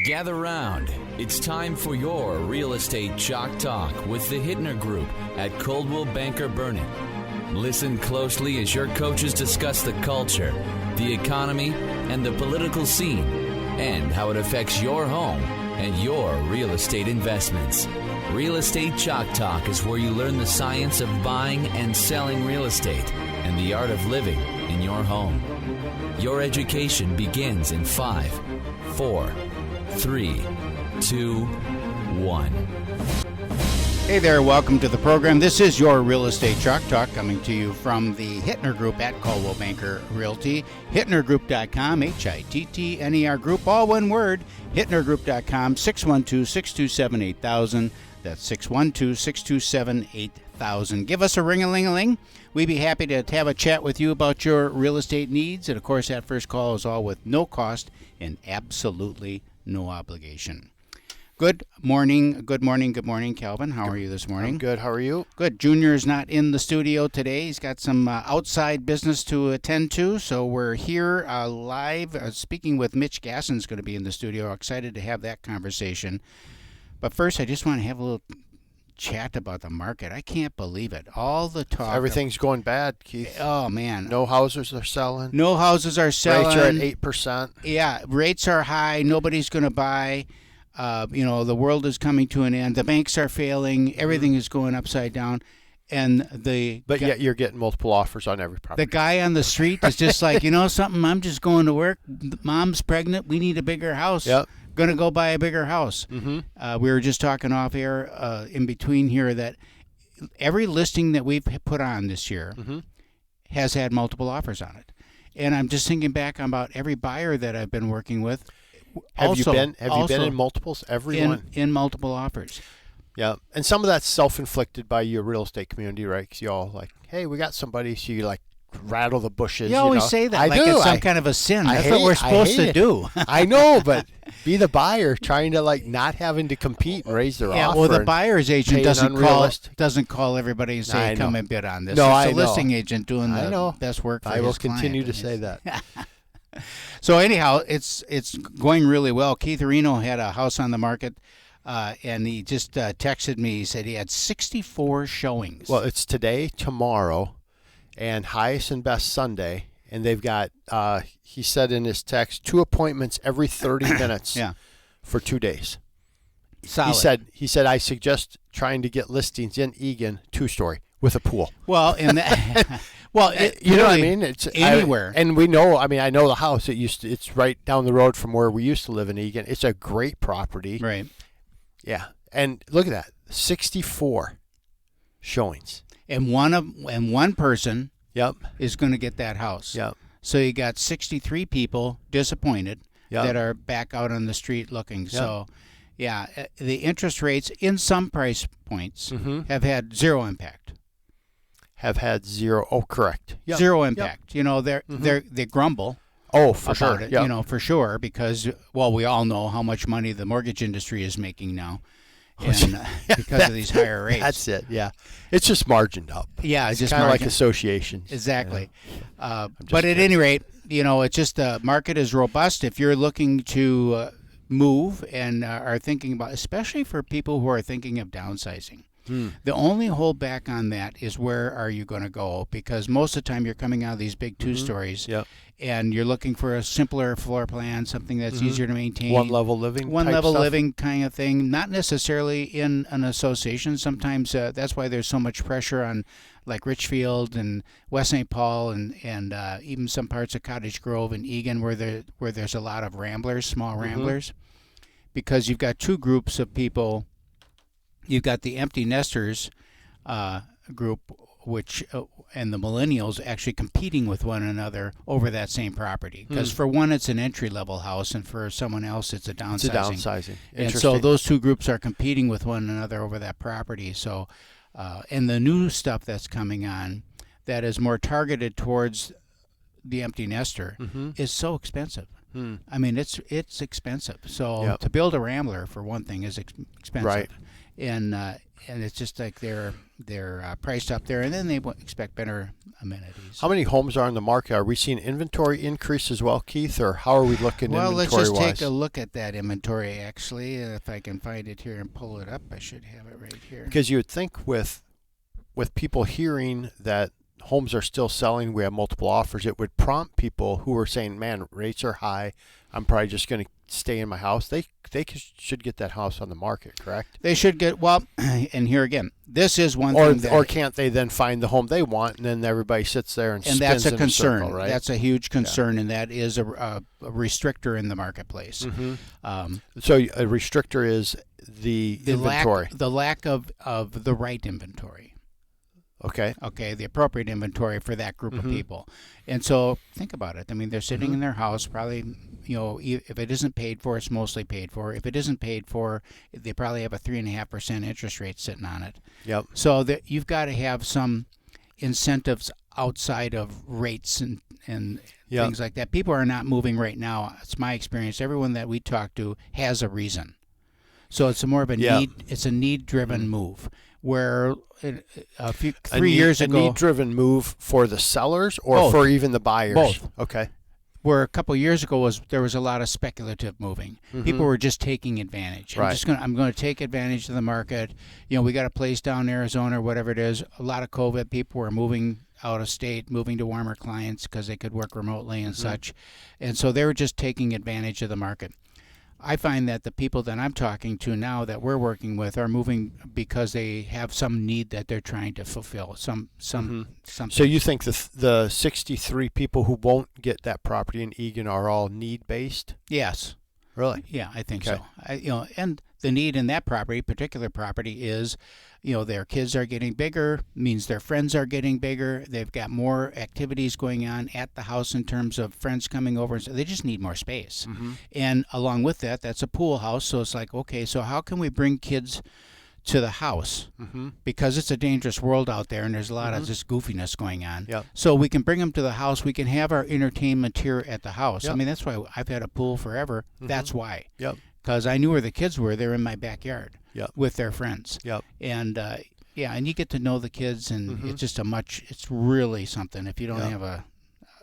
Gather round. It's time for your Real Estate Chalk Talk with the Hittner Group at Coldwell Banker Burnett. Listen closely as your coaches discuss the culture, the economy, and the political scene, and how it affects your home and your real estate investments. Real Estate Chalk Talk is where you learn the science of buying and selling real estate and the art of living in your home. Your education begins in 5, 4, 3, 2, 1. Hey there, welcome to the program. This is your Real Estate Chalk Talk coming to you from the Hittner Group at Coldwell Banker Realty. HittnerGroup.com, Hittner Group, all one word, HittnerGroup.com, 612-627-8000. That's 612-627-8000. Give us a ring-a-ling-a-ling. We'd be happy to have a chat with you about your real estate needs. And, of course, that first call is all with no cost and absolutely no obligation. Good morning, Calvin. How are you this morning? I'm good. How are you? Good. Junior is not in the studio today. He's got some outside business to attend to, so we're here live. Speaking with Mitch Gasson's going to be in the studio. Excited to have that conversation. But first, I just want to have a little chat about the market. I can't believe it. All the talk. Everything's going bad, Keith. Oh, man. No houses are selling. No houses are selling. Rates are at 8%. Yeah, rates are high. Nobody's going to buy. The world is coming to an end. The banks are failing. Everything is going upside down. But yet you're getting multiple offers on every property. The guy on the street is just like, you know something, I'm just going to work. Mom's pregnant. We need a bigger house. Yep. Going to go buy a bigger house. Mm-hmm. We were just talking off air in between here that every listing that we've put on this year has had multiple offers on it. And I'm just thinking back about every buyer that I've been working with. Have you been in multiples? Everyone in multiple offers. Yeah, and some of that's self-inflicted by your real estate community, right? Because you all like, hey, we got somebody, so you like rattle the bushes. You always say that it's some kind of a sin. That's what we're supposed to do. I know, but be the buyer, trying to like not having to compete and raise their offer. Yeah, well, the buyer's agent doesn't call everybody and say, come and bid on this. No, it's the listing agent doing the best work for his client. I will continue to say that. So anyhow, it's going really well. Keith Areno had a house on the market, and he just texted me. He said he had 64 showings. Well, it's today, tomorrow, and highest and best Sunday. And they've got, he said in his text, 2 appointments every 30 minutes for 2 days. Solid. He said, I suggest trying to get listings in Eagan, 2-story. With a pool. Well, you know what I mean? It's anywhere. And we know, I know the house. It's right down the road from where we used to live in Eagan. It's a great property. Right. Yeah. And look at that. 64 showings. And one person Yep. is going to get that house. Yep. So you got 63 people disappointed that are back out on the street looking. Yep. So yeah, the interest rates in some price points have had zero impact. Have had zero. Oh, correct. Yep. Zero impact. Yep. They grumble. Oh, for about sure. it, yep. For sure, because we all know how much money the mortgage industry is making now, and because of these higher rates. That's it. Yeah, it's just margined up. Yeah, it's just kind of like associations. Exactly. But at any rate, it's just the market is robust. If you're looking to move and are thinking about, especially for people who are thinking of downsizing. The only holdback on that is where are you going to go? Because most of the time you're coming out of these big 2-stories and you're looking for a simpler floor plan, something that's easier to maintain. One-level living living kind of thing, not necessarily in an association. Sometimes that's why there's so much pressure on like Richfield and West St. Paul and even some parts of Cottage Grove and Eagan where there's a lot of ramblers, small ramblers, because you've got two groups of people. You've got the empty nesters group, which and the millennials actually competing with one another over that same property. Because for one, it's an entry-level house, and for someone else, it's a downsizing. It's a downsizing. And so those two groups are competing with one another over that property. So, and the new stuff that's coming on that is more targeted towards the empty nester is so expensive. It's expensive. So to build a rambler, for one thing, is expensive. Right. And and it's just like they're priced up there, and then they expect better amenities. How many homes are on the market? Are we seeing inventory increase as well, Keith, or how are we looking well, inventory-wise? let's just take a look at that inventory, actually. If I can find it here and pull it up, I should have it right here. Because you would think with people hearing that homes are still selling, we have multiple offers, it would prompt people who are saying, man, rates are high, I'm probably just going to stay in my house. They should get that house on the market, correct? They should get, well, and here again, this is one thing that... Or can't they then find the home they want, and then everybody sits there and spins that's a in concern. a circle, right? That's a huge concern, and that is a restrictor in the marketplace. So a restrictor is the inventory. The lack of the right inventory. Okay, the appropriate inventory for that group of people. And so think about it. I mean, they're sitting in their house, probably, if it isn't paid for, it's mostly paid for. If it isn't paid for, they probably have a 3.5% interest rate sitting on it. Yep. So that you've got to have some incentives outside of rates and things like that. People are not moving right now. It's my experience. Everyone that we talk to has a reason. So it's more of a need. It's a need-driven move. Where 3 years ago, a need-driven move for the sellers or both. For even the buyers? Both. Okay. Where a couple of years ago there was a lot of speculative moving. People were just taking advantage. Right. I'm going to take advantage of the market. We got a place down in Arizona or whatever it is. A lot of COVID. People were moving out of state, moving to warmer climates because they could work remotely and such. And so they were just taking advantage of the market. I find that the people that I'm talking to now that we're working with are moving because they have some need that they're trying to fulfill. Something. So you think the 63 people who won't get that property in Eagan are all need-based? Yes. Really? Yeah, I think so. And the need in that particular property is, their kids are getting bigger, means their friends are getting bigger. They've got more activities going on at the house in terms of friends coming over. So they just need more space. And along with that, that's a pool house. So it's like, okay, so how can we bring kids to the house? Because it's a dangerous world out there and there's a lot of just goofiness going on. Yep. So we can bring them to the house. We can have our entertainment here at the house. Yep. I mean, that's why I've had a pool forever. That's why. Yep. Because I knew where the kids were. They're in my backyard with their friends. Yep. And and you get to know the kids, and it's just it's really something. If you don't have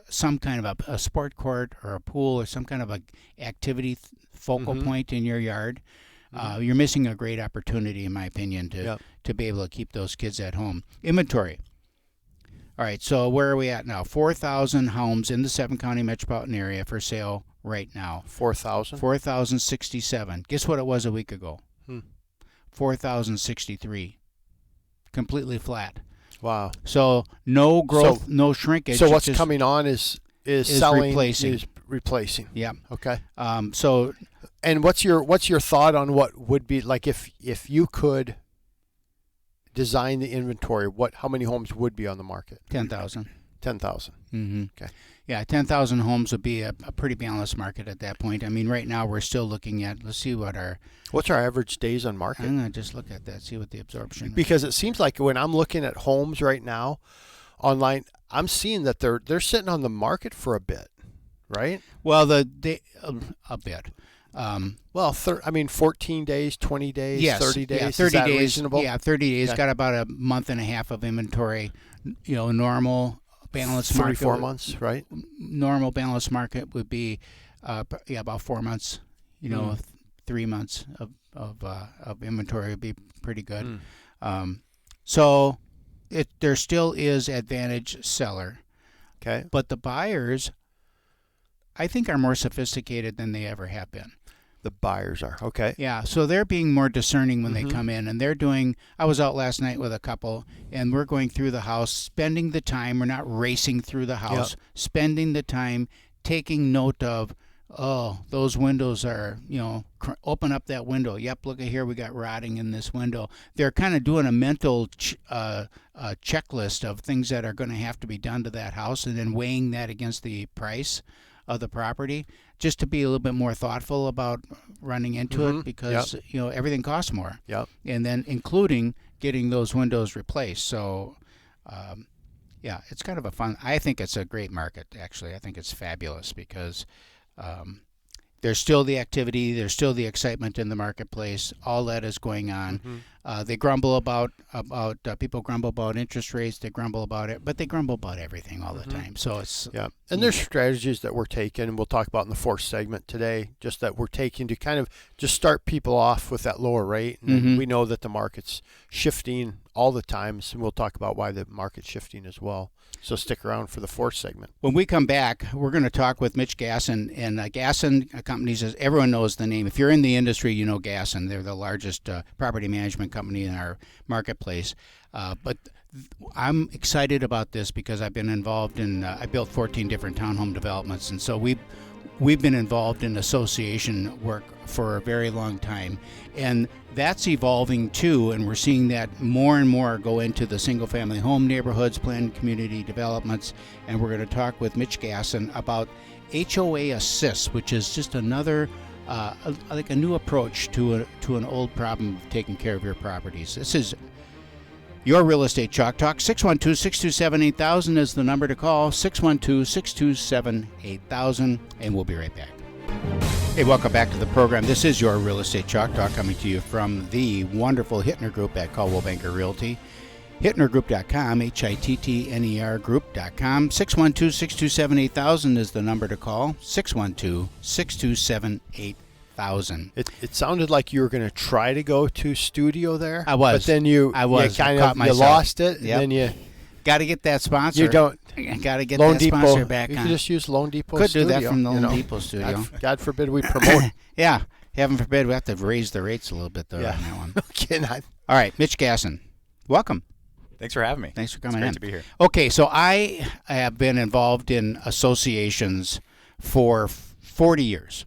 some kind of a sport court or a pool or some kind of a activity focal point in your yard, you're missing a great opportunity, in my opinion, to be able to keep those kids at home. Inventory. All right, so where are we at now? 4,000 homes in the 7-county metropolitan area for sale right now. 4,000? 4,067. Guess what it was a week ago? 4,063. Completely flat. Wow. So no growth, no shrinkage. So what's coming on is selling, replacing. is replacing. Yeah. Okay. So. And what's your thought on what would be like if you could design the inventory? How many homes would be on the market? 10,000. 10,000. Okay. Yeah, 10,000 homes would be a pretty balanced market at that point. I mean, right now we're still looking at. Let's see what's our average days on market? I'm gonna just look at that, see what the absorption. Because it seems like when I'm looking at homes right now, online, I'm seeing that they're sitting on the market for a bit, right? Well, a bit. 14 days, 20 days, yes, 30 days. Yeah, 30 is that days. Reasonable? Yeah, 30 days. Okay. Got about a month and a half of inventory. Normal balanced market. 3-4 months, right? Normal balanced market would be, about 4 months. 3 months of inventory would be pretty good. So there still is advantage seller. Okay. But the buyers, I think, are more sophisticated than they ever have been. The buyers are. Okay. Yeah, so they're being more discerning when they come in, and they're doing. I was out last night with a couple, and we're going through the house, spending the time. We're not racing through the house, spending the time, taking note of, those windows are, open up that window. Yep, look at here, we got rotting in this window. They're kind of doing a mental checklist of things that are going to have to be done to that house, and then weighing that against the price of the property, just to be a little bit more thoughtful about running into it, because everything costs more. Yep. And then including getting those windows replaced. So it's kind of a fun. I think it's a great market, actually. I think it's fabulous because there's still the activity, there's still the excitement in the marketplace. All that is going on. They grumble about people grumble about interest rates. They grumble about it, but they grumble about everything all the time. So it's And there's strategies that we're taking. We'll talk about in the fourth segment today. Just that we're taking to kind of just start people off with that lower rate. And we know that the market's shifting all the time, so we'll talk about why the market's shifting as well. So stick around for the fourth segment. When we come back, we're going to talk with Mitch Gasson. And Gasson Companies, as everyone knows the name. If you're in the industry, you know Gasson. They're the largest property management company in our marketplace. But I'm excited about this because I've been involved in, I built 14 different townhome developments. And so we've been involved in association work for a very long time. And that's evolving too, and we're seeing that more and more go into the single-family home neighborhoods, planned community developments, and we're going to talk with Mitch Gasson about HOA Assist, which is just another, like a new approach to an old problem of taking care of your properties. This is your Real Estate Chalk Talk. 612-627-8000 is the number to call, 612-627-8000, and we'll be right back. Hey, welcome back to the program. This is your Real Estate Chalk Talk, coming to you from the wonderful Hittner Group at Coldwell Banker Realty. HittnerGroup.com, HITTNER Group.com. 612-627-8000 is the number to call, 612-627-8000. It sounded like you were going to try to go to studio there. I was. But then you lost it. Yep. And then you got to get that sponsor. You don't. Got to get Loan that Depot, sponsor back you on. could just use Loan Depot Could studio. do that from the Loan Depot studio. God forbid we promote. Yeah. Heaven forbid we have to raise the rates a little bit though on that one. All right, Mitch Gasson, welcome. Thanks for having me. Thanks for coming in. It's great to be here. Okay, so I have been involved in associations for 40 years.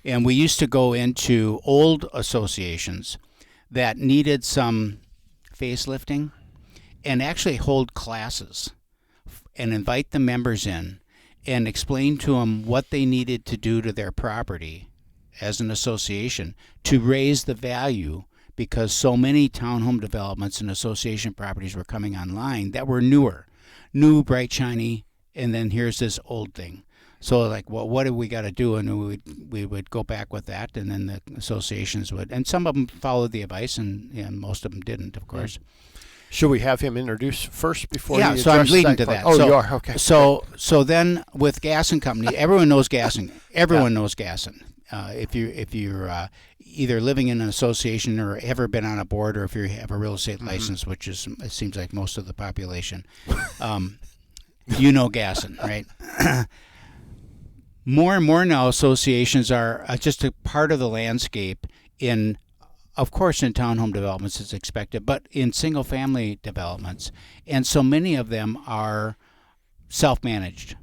And we used to go into old associations that needed some facelifting and actually hold classes and invite the members in and explain to them what they needed to do to their property as an association to raise the value, because so many townhome developments and association properties were coming online that were new, bright, shiny, and then here's this old thing. So like, well, what do we got to do? And we would go back with that, and then the associations would, and some of them followed the advice, and most of them didn't, of course. Should we have him introduce first before? Yeah, so I'm leading to that. Oh, so, you are? Okay. So then with Gasson Company, everyone knows Gasson. Everyone knows Gasson. If you're either living in an association or ever been on a board, or if you have a real estate license, which is, it seems like most of the population, you know Gasson, right? More and more now, associations are just a part of the landscape in, of course, in townhome developments it's expected, but in single-family developments. And so many of them are self-managed.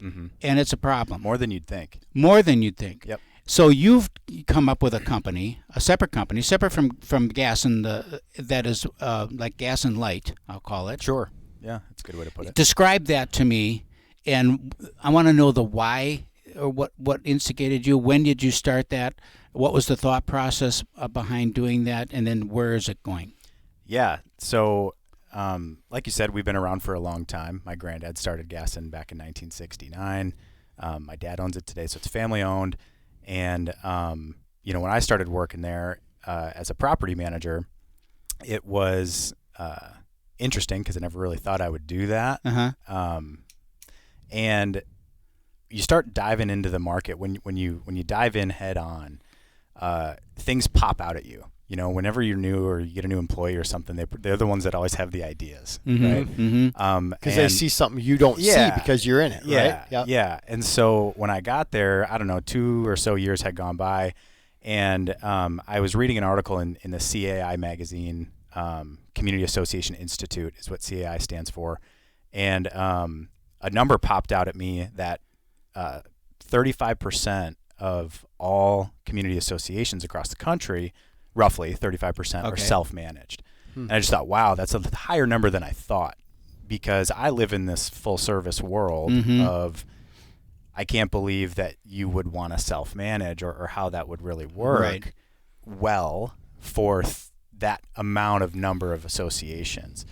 Mm-hmm. And it's a problem. More than you'd think. Yep. So you've come up with a company, a separate company, separate from Gasson, that is like Gasson Light, I'll call it. Sure. Yeah, that's a good way to put it. Describe that to me, and I want to know the why, or what instigated you. When did you start that? What was the thought process behind doing that, and then where is it going? Yeah, so like you said, we've been around for a long time. My granddad started Gasson back in 1969. My dad owns it today, so it's family owned. And when I started working there as a property manager, it was interesting because I never really thought I would do that. Uh-huh. And you start diving into the market when you dive in head on, things pop out at you. You know, whenever you're new or you get a new employee or something, they're the ones that always have the ideas, right? Mm-hmm. Because they see something you don't see because you're in it, right? Yeah. And so when I got there, I don't know, 2 or so years had gone by, and I was reading an article in the CAI magazine. Community Association Institute is what CAI stands for, and a number popped out at me that 35% of all community associations across the country, roughly 35%, are self-managed. And I just thought, wow, that's a higher number than I thought, because I live in this full-service world of, I can't believe that you would want to self-manage or how that would really work well for that amount of number of associations.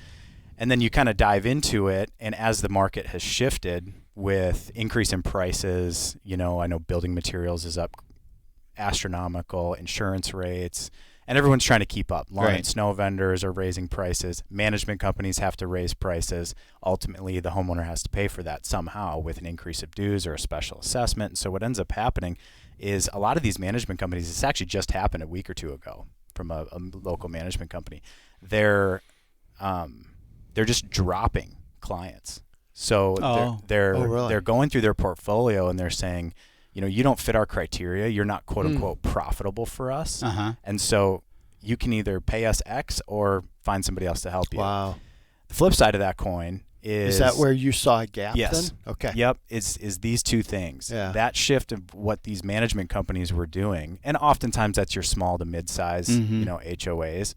And then you kind of dive into it, and as the market has shifted with increase in prices, I know building materials is up astronomical, insurance rates, And everyone's trying to keep up. Lawn Right. and snow vendors are raising prices. Management companies have to raise prices. Ultimately, the homeowner has to pay for that somehow with an increase of dues or a special assessment. And so what ends up happening is a lot of these management companies, this actually just happened a week or two ago from a local management company. They're just dropping clients. So they're going through their portfolio and they're saying, you don't fit our criteria. You're not quote unquote profitable for us. And so you can either pay us X or find somebody else to help you. Wow. The flip side of that coin is that where you saw a gap yes. then? Okay. Yep. Is these two things. Yeah. That shift of what these management companies were doing, and oftentimes that's your small to mid-size, HOAs.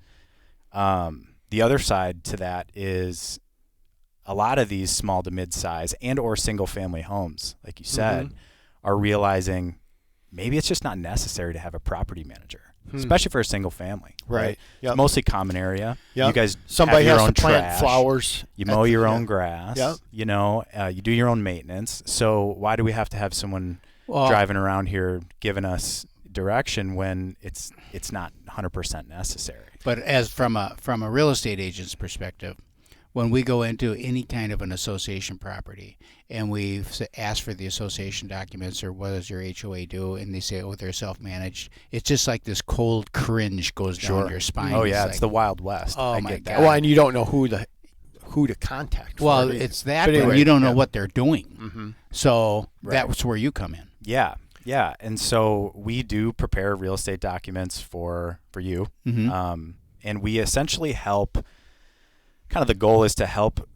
The other side to that is a lot of these small to mid-size and or single-family homes, like you said, are realizing maybe it's just not necessary to have a property manager, especially for a single family. Right. Yep. It's mostly common area. Yep. You guys Somebody have your has own to plant trash. flowers. You mow your own grass. Yep. You do your own maintenance. So why do we have to have someone driving around here giving us direction when it's not 100% necessary? But as from a real estate agent's perspective, when we go into any kind of an association property and we ask for the association documents or what does your HOA do, and they say, they're self-managed, it's just like this cold cringe goes down your spine. Oh, yeah. It's It's the Wild West. Oh, I my get God. that. Well, and you don't know who to contact. well, for it. it's that, But but anyway, you don't know what they're doing. Mm-hmm. So Right. that's where you come in. Yeah. Yeah. And so we do prepare real estate documents for you. And we essentially help, kind of the goal is to help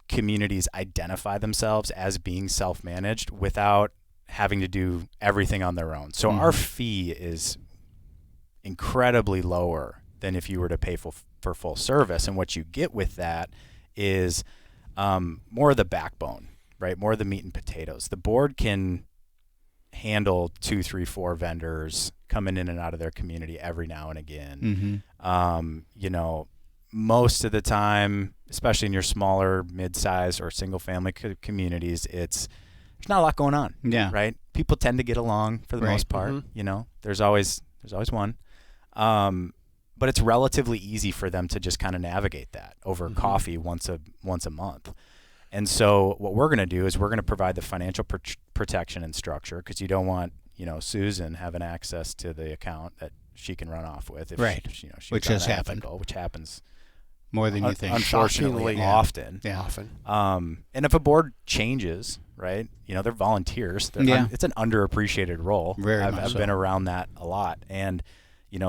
communities identify themselves as being self-managed without having to do everything on their own. So our fee is incredibly lower than if you were to pay for full service. And what you get with that is more of the backbone, right? More of the meat and potatoes. The board can handle 2, 3, 4 vendors coming in and out of their community every now and again. Most of the time, especially in your smaller, mid-size or single-family communities, there's not a lot going on. Yeah. Right. People tend to get along for the Right. most part. There's always one. But it's relatively easy for them to just kind of navigate that over coffee once a month. And so what we're going to do is we're going to provide the financial protection and structure, because you don't want, Susan having access to the account that she can run off with. If Right. she's Which has happened. Which happens More than you think. unfortunately Shockingly, often. Yeah. Often. And if a board changes, right, they're volunteers. It's an underappreciated role. Very I've much so. been around that a lot. And,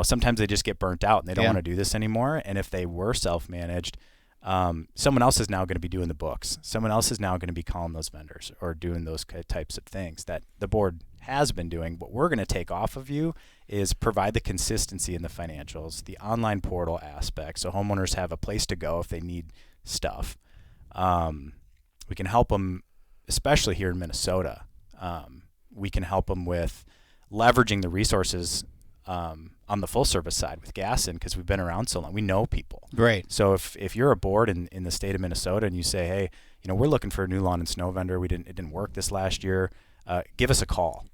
sometimes they just get burnt out and they don't Yeah. want to do this anymore. And if they were self-managed, someone else is now going to be doing the books. Someone else is now going to be calling those vendors or doing those types of things that the board has been doing. What we're going to take off of you is provide the consistency in the financials, the online portal aspect, so homeowners have a place to go if they need stuff. We can help them, especially here in Minnesota. We can help them with leveraging the resources on the full service side with Gasson, because we've been around so long. We know people. Right. So if you're a board in the state of Minnesota and you say, hey, we're looking for a new lawn and snow vendor, it didn't work this last year, give us a call.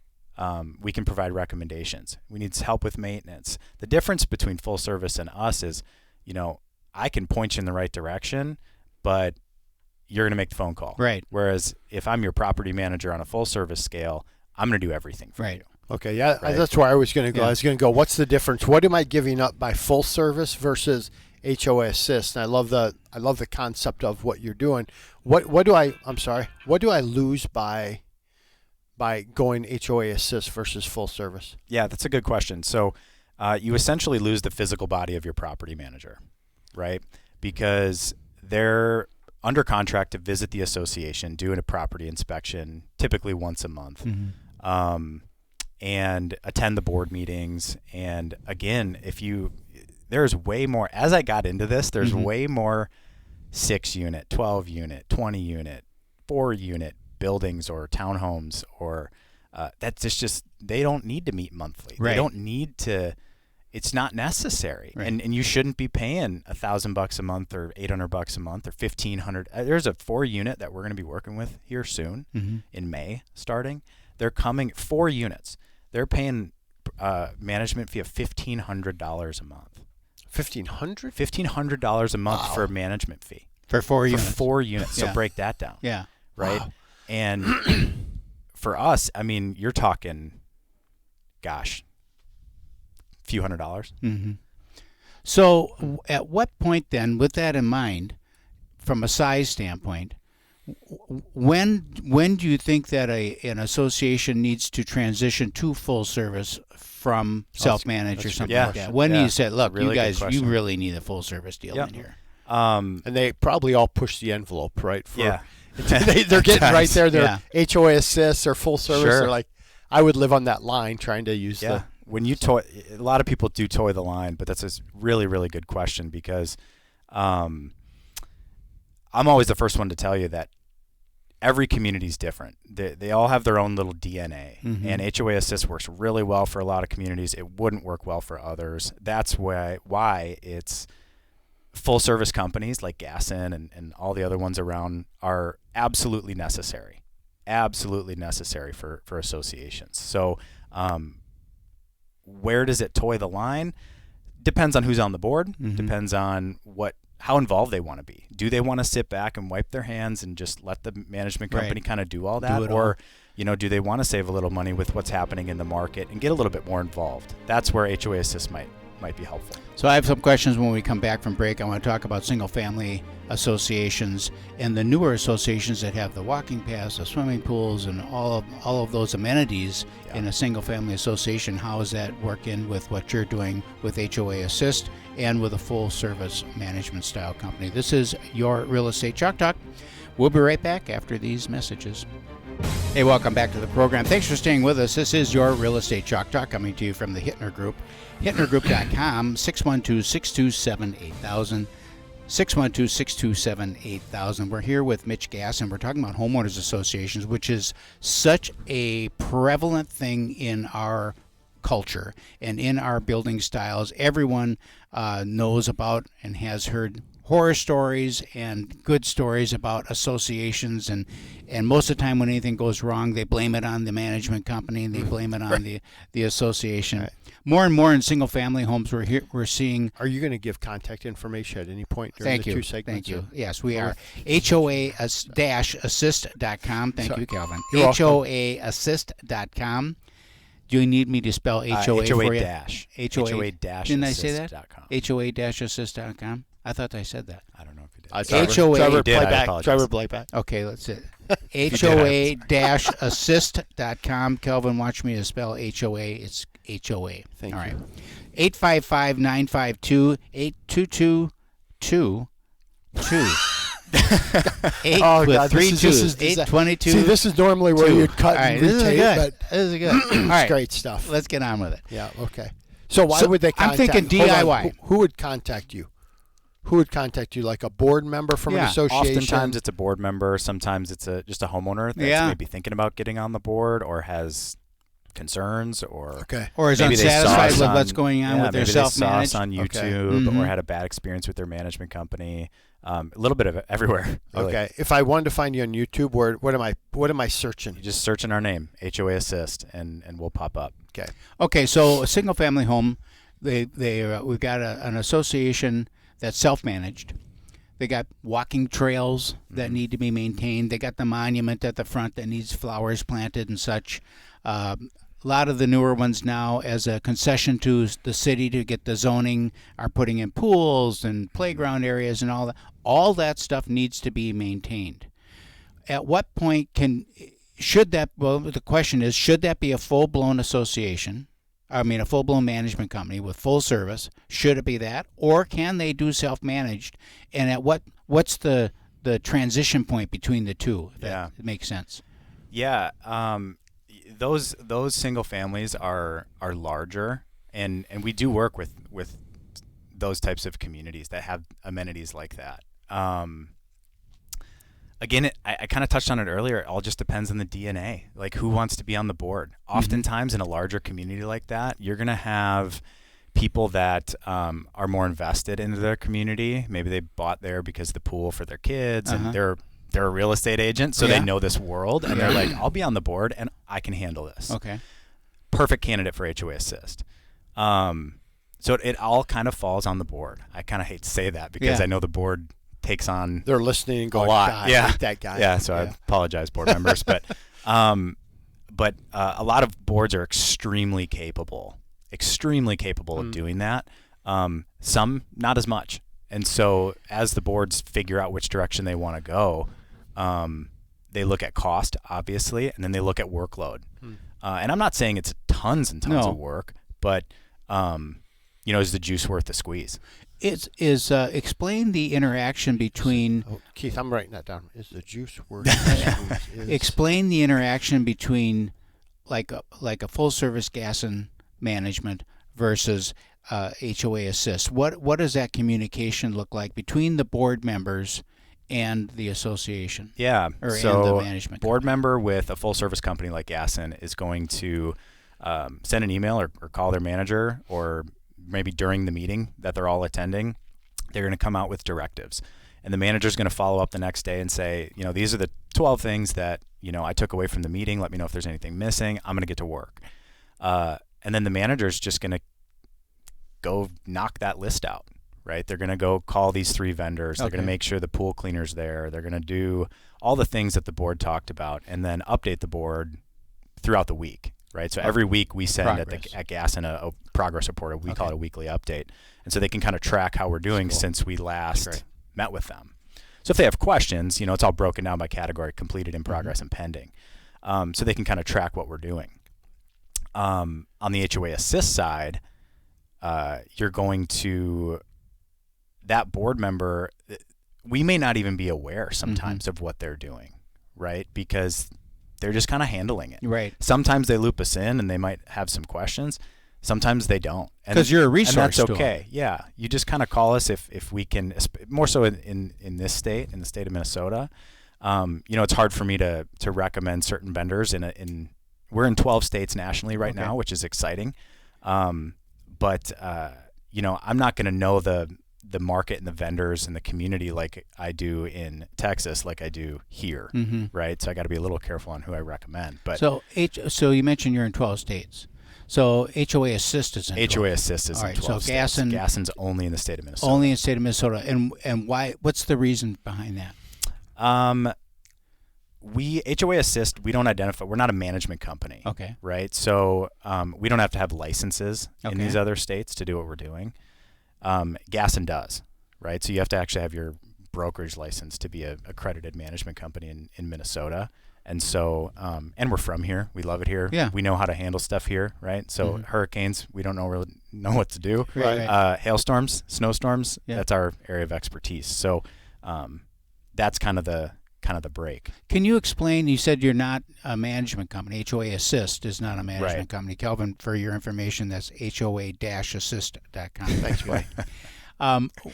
We can provide recommendations. We need help with maintenance. The difference between full service and us is, I can point you in the right direction, but you're going to make the phone call. Right. Whereas if I'm your property manager on a full service scale, I'm going to do everything for you. Okay, yeah, Right. that's where I was going to go. Yeah. I was going to go, what's the difference? What am I giving up by full service versus HOA assist? And I love the concept of what you're doing. What do I lose by going HOA assist versus full service? Yeah, that's a good question. So you essentially lose the physical body of your property manager, right? Because they're under contract to visit the association, doing a property inspection, typically once a month, and attend the board meetings. And again, there's way more, as I got into this, there's way more 6-unit, 12-unit, 20-unit, 4-unit buildings or townhomes, or that's just they don't need to meet monthly. Right. They don't need to. It's not necessary, Right. and you shouldn't be paying $1,000 a month or $800 a month or $1,500. There's a 4-unit that we're going to be working with here soon in May starting. They're coming 4 units. They're paying a management fee of $1,500 a month. $1,500? $1,500 a month for a management fee. For 4 units. 4 units. So Yeah. break that down. Yeah. Right. Wow. And for us, I mean, you're talking, gosh, a few $100s. Mm-hmm. So at what point then, with that in mind, from a size standpoint, when do you think that an association needs to transition to full service from self-managed or something like that? When do you say, look, Really you guys, good you question. really need a full service deal in here? And they probably all push the envelope, right? Yeah. They're getting right there. They're Yeah. HOA assists or full service. Sure. They're like, I would live on that line trying to use Yeah. When you toy, a lot of people do toy the line, but that's a really, really good question because I'm always the first one to tell you that every community is different. They all have their own little DNA, and HOA Assist works really well for a lot of communities. It wouldn't work well for others. That's why it's full service companies like Gasson and all the other ones around are absolutely necessary for associations. So where does it toy the line? Depends on who's on the board. Depends on how involved they want to be. Do they want to sit back and wipe their hands and just let the management company kind of do all that? Or, do they want to save a little money with what's happening in the market and get a little bit more involved? That's where HOA Assist might be helpful. So I have some questions when we come back from break. I want to talk about single-family associations and the newer associations that have the walking paths, the swimming pools, and all of those amenities in a single-family association. How does that work in with what you're doing with HOA Assist and with a full-service management style company? This is your Real Estate Chalk Talk. We'll be right back after these messages. Hey, welcome back to the program. Thanks for staying with us. This is your Real Estate Chalk Talk coming to you from the Hittner Group. HittnerGroup.com, 612-627-8000. 612-627-8000. We're here with Mitch Gass, and we're talking about homeowners associations, which is such a prevalent thing in our culture and in our building styles. Everyone knows about and has heard horror stories and good stories about associations, and most of the time when anything goes wrong, they blame it on the management company and they blame it on the association. Right. More and more in single-family homes, we're seeing. Are you going to give contact information at any point during the two segments? Thank you. Yes, we are. HOA-assist.com. Thank you, Calvin. HOAassist.com. Do you need me to spell HOA for you? HOA-assist.com. Didn't I say that? HOA-assist.com. I thought I said that. I don't know if you did. Driver playback. Okay, let's it. HOA-assist.com. Kelvin wants me to spell HOA. It's HOA. Thank you. All right. 855-952-8222. 8 with 3 2s. 822. See, this is normally where you'd cut and retake, but this is good. All right. It's great stuff. Let's get on with it. Yeah, okay. So why would they contact? I'm thinking DIY. Who would contact you? Who would contact you? Like a board member from an association? Oftentimes it's a board member. Sometimes it's just a homeowner that's maybe thinking about getting on the board or has concerns or is unsatisfied with what's going on with their self-managed. Maybe they saw us on YouTube or had a bad experience with their management company. A little bit of everywhere. Really. Okay. If I wanted to find you on YouTube, what am I searching? You just search in our name, HOA Assist, and we'll pop up. Okay. Okay. So a single-family home, we've got an association that's self-managed. They got walking trails that need to be maintained. They got the monument at the front that needs flowers planted and such. A lot of the newer ones now, as a concession to the city to get the zoning, are putting in pools and playground areas and all that. All that stuff needs to be maintained. At what point the question is, should that be a full-blown association? I mean, a full-blown management company with full service? Should it be that? Or can they do self-managed? And at what's the transition point between the two? If that makes sense. Yeah. Those single families are larger, and we do work with those types of communities that have amenities like that. Again, I kind of touched on it earlier. It all just depends on the DNA, like who wants to be on the board. Oftentimes in a larger community like that, you're going to have people that are more invested into their community. Maybe they bought there because of the pool for their kids, and they're a real estate agent, so they know this world, and they're like, I'll be on the board, and I can handle this. Okay. perfect candidate for HOA assist. So it all kind of falls on the board. I kind of hate to say that because I know the board takes on They're listening and going, a lot. God, I hate that guy. Yeah, so I apologize, board members, but a lot of boards are extremely capable of doing that. Some not as much. And so as the boards figure out which direction they want to go, they look at cost, obviously, and then they look at workload. And I'm not saying it's tons and tons of work, but is the juice worth the squeeze? Explain the interaction between Keith, I'm writing that down. Is the juice worth the squeeze? Explain the interaction between like a full service gas and management versus HOA assist. What does that communication look like between the board members and the association? Yeah. And so the management board company? member with a full service company like Gasson is going to send an email or call their manager, or maybe during the meeting that they're all attending, they're going to come out with directives. And the manager is going to follow up the next day and say, these are the 12 things that, I took away from the meeting. Let me know if there's anything missing. I'm going to get to work. And then the manager is just going to go knock that list out, right? They're going to go call these 3 vendors. They're going to make sure the pool cleaner's there. They're going to do all the things that the board talked about, and then update the board throughout the week, right? So every week we send at Gasson a progress report. We call it a weekly update. And so they can kind of track how we're doing since we last met with them. So if they have questions, it's all broken down by category: completed, in progress, and pending. So they can kind of track what we're doing. On the HOA assist side, you're going to, that board member, we may not even be aware sometimes of what they're doing, right? Because they're just kind of handling it. Right. Sometimes they loop us in and they might have some questions. Sometimes they don't. Because you're a resource. And that's okay. Yeah. You just kind of call us if we can, more so in this state, in the state of Minnesota. It's hard for me to recommend certain vendors we're in 12 states nationally right now, which is exciting. But I'm not going to know the market and the vendors and the community like I do in Texas, like I do here, right? So I got to be a little careful on who I recommend. But so you mentioned you're in 12 states. So HOA assist is in 12. HOA assist is in 12 states. So Gasson's only in the state of Minnesota. Only in the state of Minnesota. And why? What's the reason behind that? HOA assist, we don't identify. We're not a management company. Okay. Right. So we don't have to have licenses in these other states to do what we're doing. Gasson does, right? So you have to actually have your brokerage license to be a accredited management company in Minnesota. And so, and we're from here. We love it here. Yeah. We know how to handle stuff here, right? So hurricanes, we don't really know what to do. Right. Hailstorms, snowstorms, that's our area of expertise. So that's kind of the break. Can you explain, you said you're not a management company. HOA Assist is not a management company. Kelvin, for your information, that's HOA-assist.com. Thanks, Mike.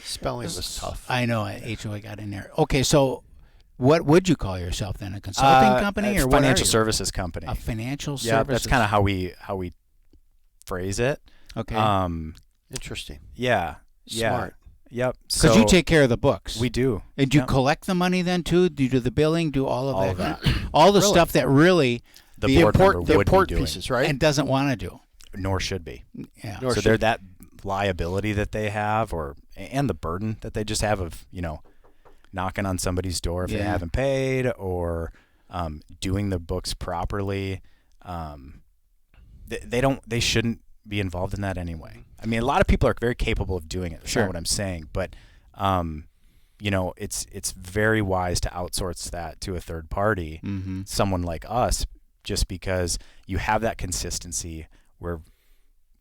Spelling was tough. I know, HOA got in there. Okay, so what would you call yourself then? A consulting company or what? Financial services company. A financial services. Yeah, that's kind of how we phrase it. Okay. Interesting. Yeah. Smart. Yep. Because you take care of the books. We do. And do you collect the money then too? Do you do the billing? Do all of that? All of all the stuff that really the important pieces, right? And doesn't want to do. Nor should be. Yeah. So they're that liability that they have, and the burden that they just have of knocking on somebody's door if they haven't paid, or doing the books properly. They shouldn't be involved in that anyway. I mean, a lot of people are very capable of doing it. That's not what I'm saying, but it's very wise to outsource that to a third party, someone like us, just because you have that consistency where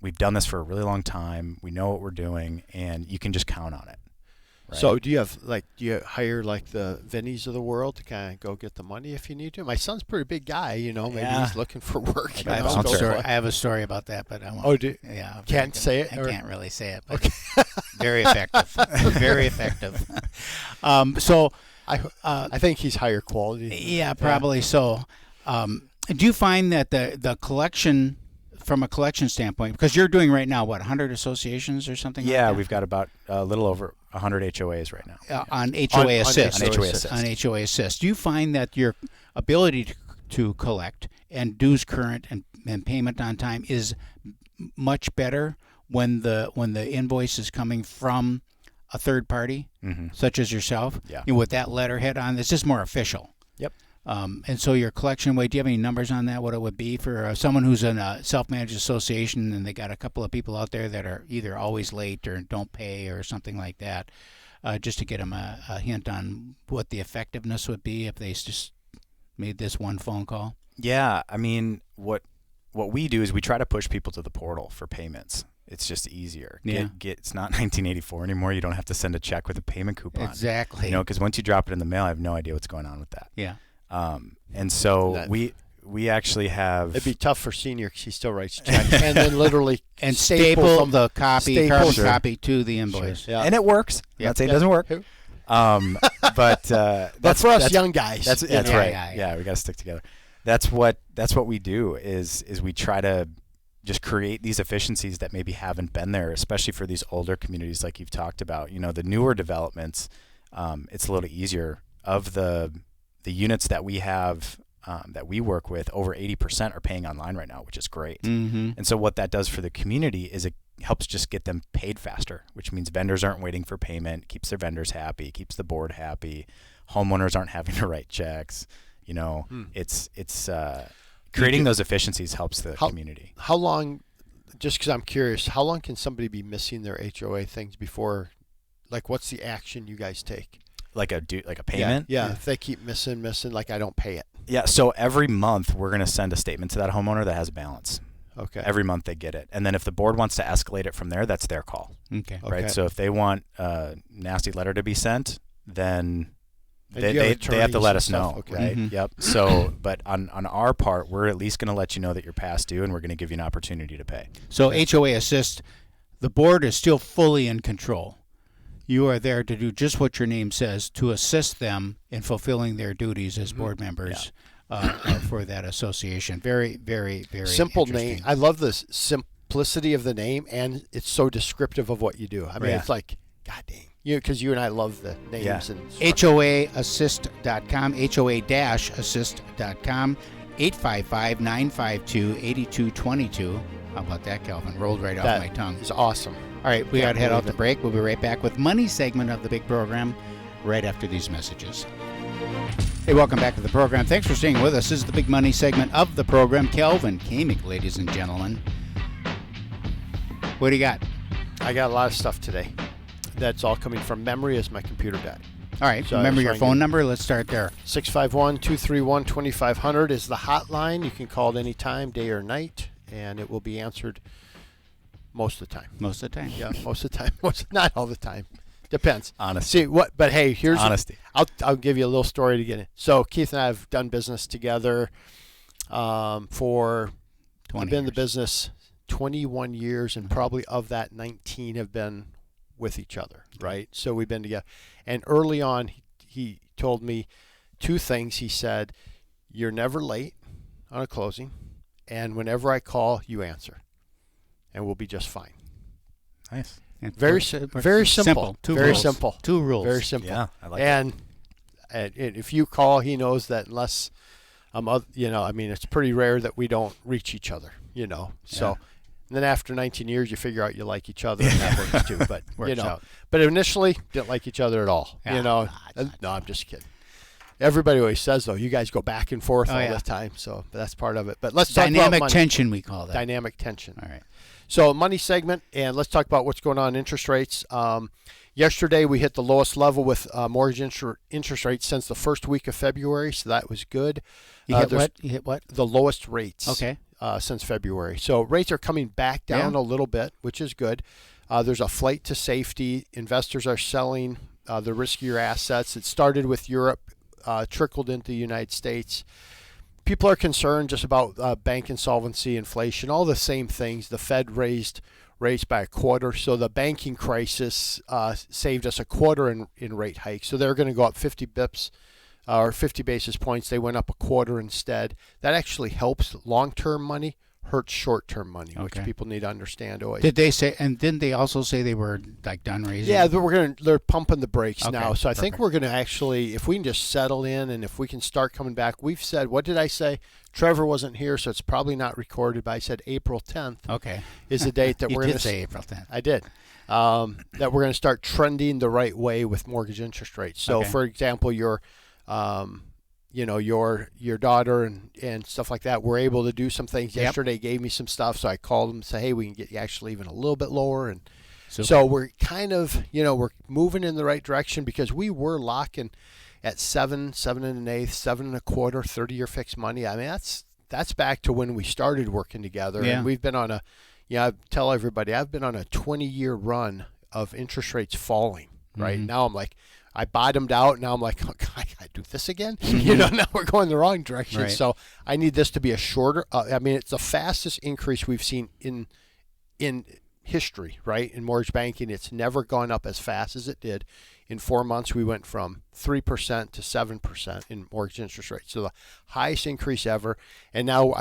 we've done this for a really long time. We know what we're doing, and you can just count on it. Right? So do you hire like the Vinnies of the world to kind of go get the money if you need to? My son's a pretty big guy, maybe he's looking for work. I have a story about that, but I won't. Oh, do you? Yeah. Can't say it? I can't really say it, but very effective. Very effective. So I think he's higher quality. Yeah, probably so. Do you find that the collection, from a collection standpoint, because you're doing right now, 100 associations or something? Yeah, like that? we've got about a little over 100 HOAs right now. On HOA Assist. On HOA Assist. Do you find that your ability to collect and dues current and and payment on time is much better when the invoice is coming from a third party, such as yourself. Yeah. With that letterhead on, it's just more official. Yep. And so your collection rate, do you have any numbers on that, what it would be for someone who's in a self-managed association and they got a couple of people out there that are either always late or don't pay or something like that, just to get them a hint on what the effectiveness would be if they just made this one phone call? Yeah, I mean, what we do is we try to push people to the portal for payments. It's just easier. Yeah. It's not 1984 anymore. You don't have to send a check with a payment coupon. Exactly. Because once you drop it in the mail, I have no idea what's going on with that. Yeah. And so we actually have. It'd be tough for senior because he still writes checks and then literally and staple from the copy, carbon copy to the invoice. Sure. Yeah. And it works. I'm not saying it doesn't work. But for us young guys, that's Yeah, right. yeah. We got to stick together. That's what we do is we try to just create these efficiencies that maybe haven't been there, especially for these older communities like you've talked about. The newer developments, it's a little easier. Of the units that we have that we work with, over 80% are paying online right now, which is great. Mm-hmm. And so what that does for the community is it helps just get them paid faster, which means vendors aren't waiting for payment, keeps their vendors happy, keeps the board happy. Homeowners aren't having to write checks. It's creating those efficiencies helps the community. How long, just because I'm curious, how long can somebody be missing their HOA things before, like what's the action you guys take? Like a payment? Yeah. If they keep missing, like I don't pay it. Yeah, so every month we're going to send a statement to that homeowner that has a balance. Okay. Every month they get it. And then if the board wants to escalate it from there, that's their call. Okay. Right? So if they want a nasty letter to be sent, then they have have to let us stuff. know, Okay. right? Mm-hmm. Yep. So, but on our part, we're at least going to let you know that you're past due, and we're going to give you an opportunity to pay. So HOA Assist, the board is still fully in control. You are there to do just what your name says, to assist them in fulfilling their duties as board members for that association. Very, very, very simple interesting. name. I love the simplicity of the name, and it's so descriptive of what you do. I mean, it's like, God dang. Because you and I love the names. And HOAassist.com, HOA-assist.com, 855-952-8222. How about that, Calvin? Rolled right off my tongue. It's awesome. All right, we got to head out to break. We'll be right back with money segment of the big program right after these messages. Hey, welcome back to the program. Thanks for staying with us. This is the big money segment of the program. Calvin Kamick, ladies and gentlemen. What do you got? I got a lot of stuff today. That's all coming from memory as my computer died. All right, remember your phone number? Let's start there. 651-231-2500 is the hotline. You can call at any time, day or night, and it will be answered most of the time. Most of the time. Yeah, most of the time. Not all the time. Depends. Honesty. But hey, here's honesty. I'll give you a little story to get in. So Keith and I have done business together for 20 I've been in the years. business 21 years, and probably of that 19 have been with each other, right? So we've been together. And early on, he told me two things. He said, you're never late on a closing, and whenever I call, you answer, and we'll be just fine. Nice. Very simple. Two very rules. simple. Two rules. Very simple. Yeah, I like and if you call, he knows that unless it's pretty rare that we don't reach each other, So and then after 19 years, you figure out you like each other, and that works too. But out. but initially didn't like each other at all. Yeah. No, I'm just kidding. Everybody always says though, you guys go back and forth all the time, so that's part of it. But let's talk about dynamic money. tension, we call that. Dynamic tension. All right. So money segment, and let's talk about what's going on in interest rates. Yesterday we hit the lowest level with mortgage interest rates since the first week of February, so that was good. You hit what? The lowest rates. Okay. Since February. So rates are coming back down a little bit, which is good. There's a flight to safety. Investors are selling the riskier assets. It started with Europe, trickled into the United States. People are concerned just about bank insolvency, inflation, all the same things. The Fed raised rates by a quarter, so the banking crisis saved us a quarter in rate hikes. So they're going to go up 50 bips. Or 50 basis points. They went up a quarter instead. That actually helps long-term money, hurts short-term money, which people need to understand always. Did they say? And didn't they also say they were like done raising? Yeah, they're pumping the brakes now. So I think we're going to actually, if we can just settle in and if we can start coming back, we've said, what did I say? Trevor wasn't here, so it's probably not recorded, but I said April 10th Okay. is the date that You we're going did to say April 10th. I did. That we're going to start trending the right way with mortgage interest rates. So, Okay. for example, your daughter and stuff like that were able to do some things. Yep. Yesterday gave me some stuff, so I called them and said, hey, we can get you actually even a little bit lower. And Super. so we're kind of, we're moving in the right direction because we were locking at 7 1/8, 7 1/4, 30-year fixed money. I mean, that's back to when we started working together. Yeah. And we've been on I tell everybody, I've been on a 20-year run of interest rates falling, right? Mhm. Now I'm like, I bottomed out. Now I'm like, oh, I do this again? Now we're going the wrong direction. Right. So I need this to be a shorter, it's the fastest increase we've seen in history, right? In mortgage banking, it's never gone up as fast as it did. In 4 months, we went from 3% to 7% in mortgage interest rates. So the highest increase ever. And now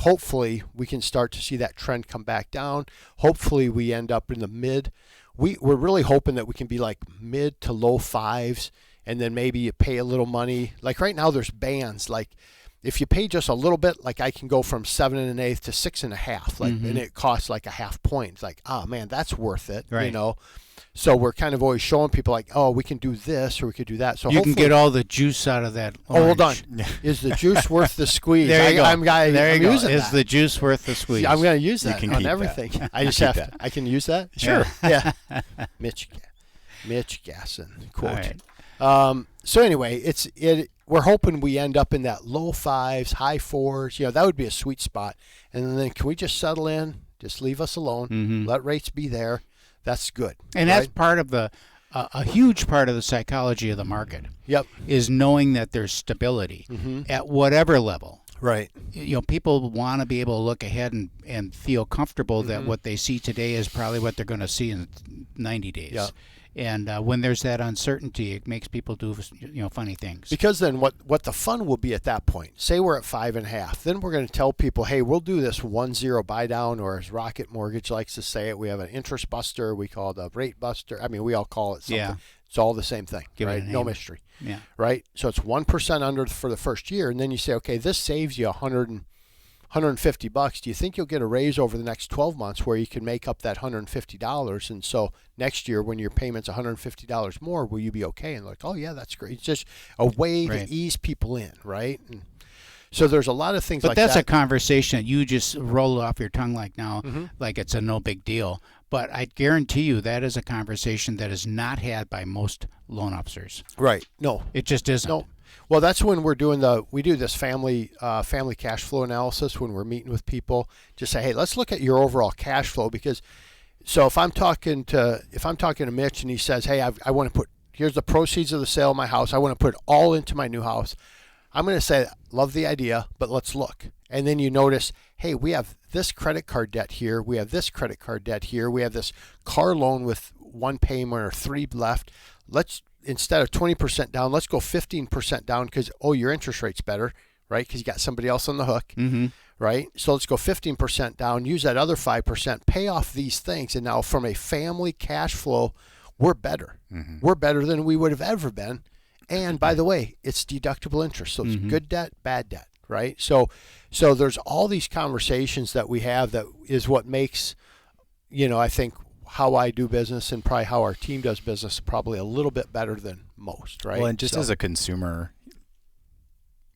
hopefully we can start to see that trend come back down. Hopefully we end up in the mid. We're really hoping that we can be like mid to low fives, and then maybe you pay a little money. Like right now there's bands. Like if you pay just a little bit, like I can go from 7 1/8 to 6 1/2, like, and it costs like a half point. It's like, oh man, that's worth it. Right. So we're kind of always showing people like, oh, we can do this or we could do that. So you can hopefully- get all the juice out of that. Oh, hold on. orange. Is the juice worth the squeeze? There you go. I'm using Is that. the juice worth the squeeze? I'm going to use that can on keep everything. that. I just have to. I can use that? Sure. Yeah. Mitch Gasson quote. All right. So anyway, we're hoping we end up in that low fives, high fours. That would be a sweet spot. And then can we just settle in? Just leave us alone. Mhm. Let rates be there. That's good. And that's part of a huge part of the psychology of the market. Yep. Is knowing that there's stability at whatever level. Right. People want to be able to look ahead and feel comfortable that what they see today is probably what they're going to see in 90 days. Yeah. And when there's that uncertainty, it makes people do funny things. Because then what the fun will be at that point, say we're at 5.5, then we're going to tell people, hey, we'll do this 1-0 buy down, or as Rocket Mortgage likes to say it, we have an interest buster, we call it a rate buster. I mean, we all call it something. Yeah. It's all the same thing, Give it a right? No name. mystery, Yeah. right? So it's 1% under for the first year, and then you say, okay, this saves you $150. Do you think you'll get a raise over the next 12 months where you can make up that $150? And so next year, when your payment's $150 more, will you be okay? And like, oh yeah, that's great. It's just a way Right. to ease people in, right? And so there's a lot of things But like that's that. a conversation that you just roll off your tongue like now, Mm-hmm. like it's a no big deal. But I guarantee you that is a conversation that is not had by most loan officers. Right. No. It just isn't. No. Well, that's when we do this family cash flow analysis when we're meeting with people. Just say, hey, let's look at your overall cash flow, because so if I'm talking to Mitch and he says, hey, I want to here's the proceeds of the sale of my house. I want to put it all into my new house. I'm going to say, love the idea, but let's look. And then you notice, hey, we have this credit card debt here. We have this credit card debt here. We have this car loan with one payment or 3 left. Instead of 20% down, let's go 15% down because, your interest rate's better, right? Because you got somebody else on the hook, right? So let's go 15% down, use that other 5%, pay off these things. And now from a family cash flow, we're better. We're better than we would have ever been. And by the way, it's deductible interest. So it's good debt, bad debt, right? So there's all these conversations that we have that is what makes, I think, how I do business and probably how our team does business probably a little bit better than most, right? Well, and just as a consumer,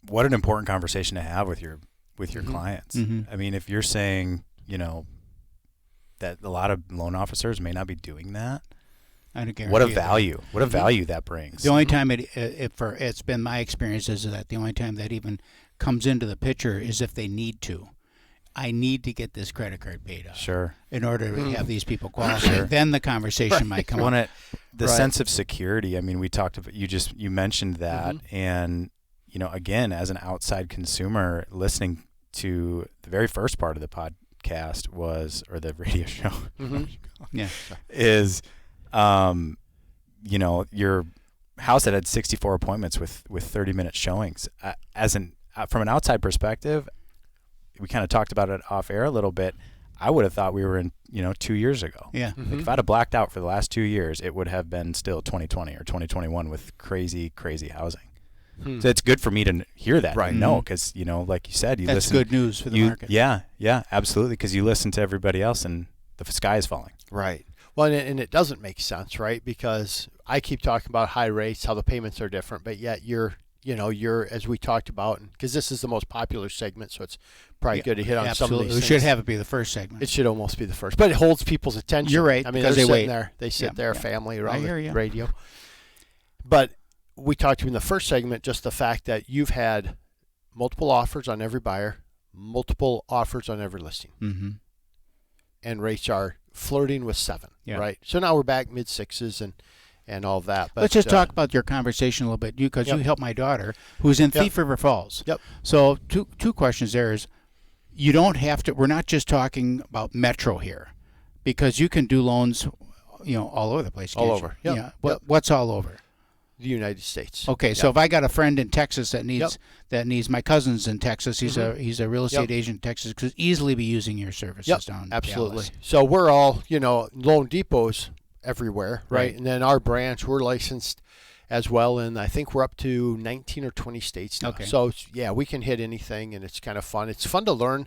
what an important conversation to have with your clients. I mean, if you're saying, that a lot of loan officers may not be doing that, what a value! What a value that brings. The only time it's been my experience is that the only time that even comes into the picture is if they need to. I need to get this credit card paid off. Sure. In order to have these people qualify. Then the conversation might come up. The sense of security. I mean, we talked about, you mentioned that, and again, as an outside consumer listening to the very first part of the podcast or the radio show, Yeah, is, your house that had 64 appointments with 30-minute showings. From an outside perspective, we kind of talked about it off air a little bit. I would have thought we were in, 2 years ago. yeah. Like if I'd have blacked out for the last 2 years, it would have been still 2020 or 2021 with crazy, crazy housing. So it's good for me to hear that. Right. No, because, like you said, That's listen. good news for the market. Yeah, absolutely, because you listen to everybody else and the sky is falling. Right. Well, and it doesn't make sense, right? Because I keep talking about high rates, how the payments are different, but yet you're, as we talked about, because this is the most popular segment, so it's probably good to hit on some of these things. We should have it be the first segment. It should almost be the first, but it holds people's attention. You're right. I mean, because they're they sitting wait. there. They sit there, family around the you. radio. But we talked in the first segment just the fact that you've had multiple offers on every buyer, multiple offers on every listing, and rates are flirting with 7, right? So now we're back mid-6s and all of that. But let's just talk about your conversation a little bit, because you helped my daughter, who's in Thief River Falls. Yep. So two questions there is, you don't have to. We're not just talking about Metro here, because you can do loans, all over the place. All over. Yep. Yeah. What's all over? The United States. Okay, so if I got a friend in Texas that needs my cousin's in Texas, he's a real estate agent in Texas, could easily be using your services down. Absolutely. Dallas. So we're all, loan depots everywhere, right? And then our branch, we're licensed as well, and I think we're up to 19 or 20 states now. Okay. So we can hit anything, and it's kind of fun. It's fun to learn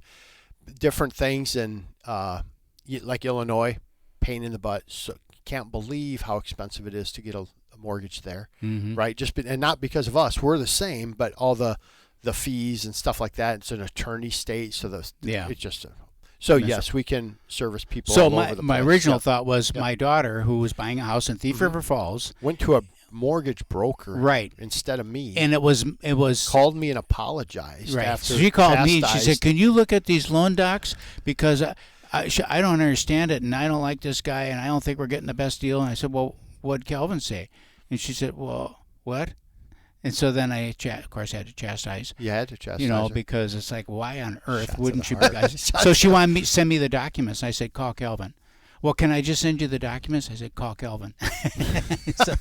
different things, and like Illinois, pain in the butt. So can't believe how expensive it is to get a mortgage there, right? And not because of us, we're the same, but all the fees and stuff like that. It's an attorney state, so it's just. So yes, we can service people. So all over the place. my original thought was my daughter, who was buying a house in Thief River Falls, went to a mortgage broker, right, instead of me, and it was called me and apologized. Right. After So she called me and she chastised. said, "Can you look at these loan docs, because I don't understand it, and I don't like this guy, and I don't think we're getting the best deal." And I said, "Well, what'd Calvin say?" And she said, "Well, what?" And so then I, of course, had to chastise. You had to chastise her. because it's like, why on earth Shots wouldn't in you the guys? heart. So she wanted me to send me the documents. And I said, "Call Calvin." "Well, can I just send you the documents?" I said, "Call Calvin." So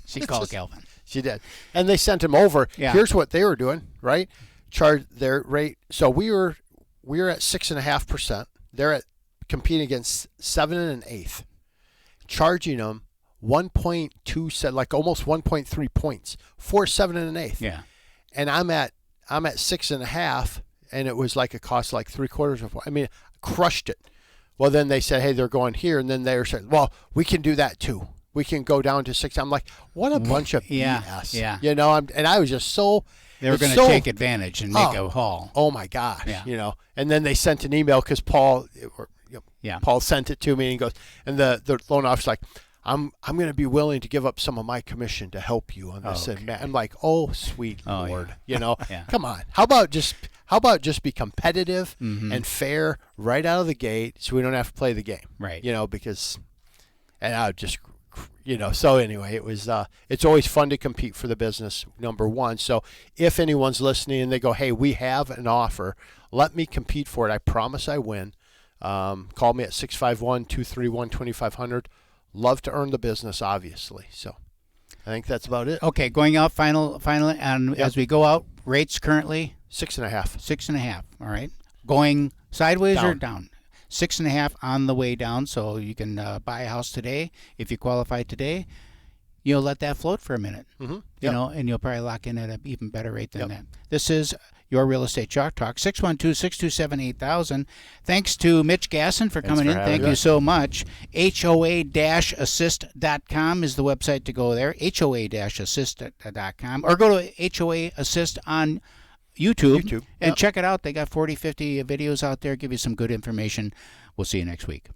she called Calvin. She did, and they sent him over. Yeah. Here's what they were doing, right? Charge their rate. So we were at 6.5%. They're at competing against 7 1/8, charging them 1.2, like almost 1.3 points for 7 1/8. Yeah. And I'm at 6.5, and it was like a cost like 3/4 of. I mean, crushed it. Well, then they said, "Hey, they're going here," and then they were saying, "Well, we can do that too. We can go down to 6." I'm like, what a bunch of BS. Yeah. And I was just so. They were going to take advantage and make a haul. Oh my gosh. Yeah. And then they sent an email because Paul sent it to me, and he goes, and the loan officer's like, I'm going to be willing to give up some of my commission to help you on this. Okay. And I'm like, oh, sweet Lord, Yeah. Come on. How about just be competitive and fair right out of the gate, so we don't have to play the game, Right. Because, and I would just, so anyway, it was, it's always fun to compete for the business, number one. So if anyone's listening and they go, "Hey, we have an offer, let me compete for it. I promise I win." Call me at 651-231-2500. Love to earn the business, obviously. So I think that's about it. Okay, going out finally, and as we go out, rates currently 6.5. 6.5. All right, going sideways or Down. down? 6.5 on the way down. So you can buy a house today if you qualify today. You'll let that float for a minute, and you'll probably lock in at an even better rate than that. This is your Real Estate Chalk Talk, 612-627-8000. Thanks to Mitch Gasson for coming in. Thank you so much. HOA-assist.com is the website to go there, HOA-assist.com, or go to HOA Assist on YouTube. And check it out. They got 40, 50 videos out there, give you some good information. We'll see you next week.